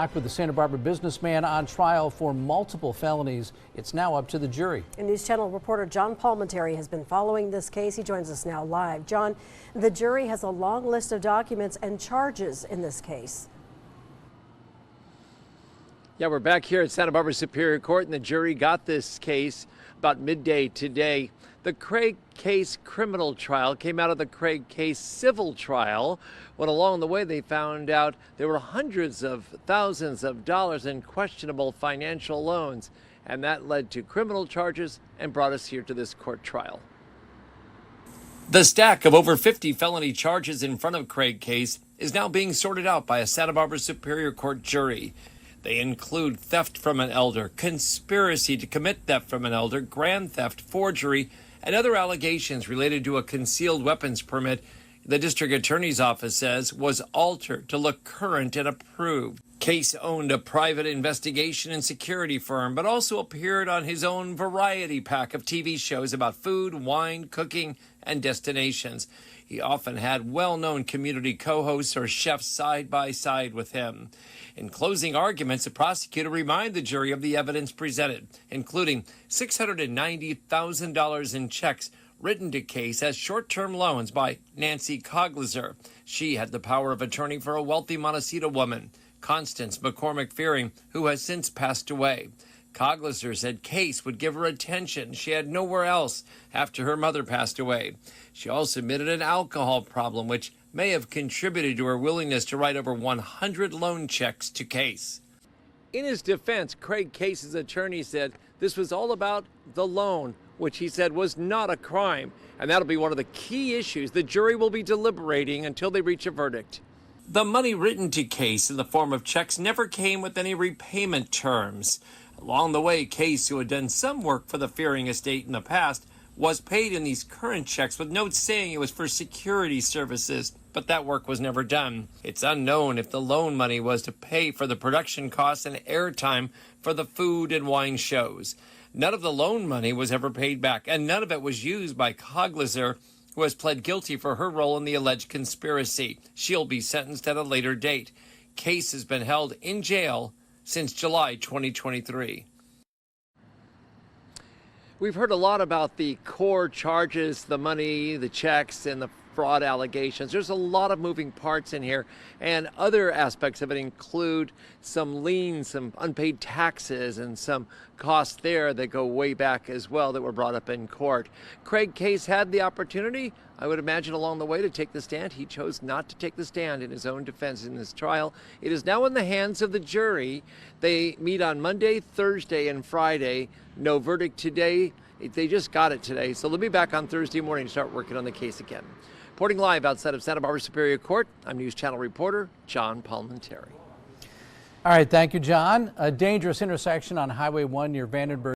Back with the Santa Barbara businessman on trial for multiple felonies. It's now up to the jury. And News Channel reporter John Palmentary has been following this case. He joins us now live. John, the jury has a long list of documents and charges in this case. Yeah, we're back here at Santa Barbara Superior Court, and the jury got this case about midday today. The Craig case criminal trial came out of the Craig case civil trial, when along the way they found out there were hundreds of thousands of dollars in questionable financial loans, and that led to criminal charges and brought us here to this court trial. The stack of over 50 felony charges in front of Craig case is now being sorted out by a Santa Barbara Superior Court jury. They include theft from an elder, conspiracy to commit theft from an elder, grand theft, forgery, and other allegations related to a concealed weapons permit the district attorney's office says was altered to look current and approved. Case owned a private investigation and security firm, but also appeared on his own variety pack of TV shows about food, wine, cooking, and destinations. He often had well-known community co-hosts or chefs side by side with him. In closing arguments, the prosecutor reminded the jury of the evidence presented, including $690,000 in checks written to Case as short-term loans by Nancy Cogliser. She had the power of attorney for a wealthy Montecito woman, Constance McCormick Fearing, who has since passed away. Cogliser said Case would give her attention she had nowhere else after her mother passed away. She also admitted an alcohol problem, which may have contributed to her willingness to write over 100 loan checks to Case. In his defense, Craig Case's attorney said this was all about the loan, which he said was not a crime, and that'll be one of the key issues the jury will be deliberating until they reach a verdict. The money written to Case in the form of checks never came with any repayment terms. Along the way, Case, who had done some work for the Fearing estate in the past, was paid in these current checks with notes saying it was for security services, but that work was never done. It's unknown if the loan money was to pay for the production costs and airtime for the food and wine shows. None of the loan money was ever paid back, and none of it was used by Cogliser, who has pled guilty for her role in the alleged conspiracy. She'll be sentenced at a later date. Case has been held in jail since July 2023. We've heard a lot about the core charges, the money, the checks, and the fraud allegations. There's a lot of moving parts in here, and other aspects of it include some liens, some unpaid taxes, and some costs there that go way back as well that were brought up in court. Craig Case had the opportunity, I would imagine, along the way to take the stand. He chose not to take the stand in his own defense in this trial. It is now in the hands of the jury. They meet on Monday, Thursday, and Friday. No verdict today. They just got it today, so they'll be back on Thursday morning to start working on the case again. Reporting live outside of Santa Barbara Superior Court, I'm News Channel reporter John Palmentary. All right, thank you, John. A dangerous intersection on Highway 1 near Vandenberg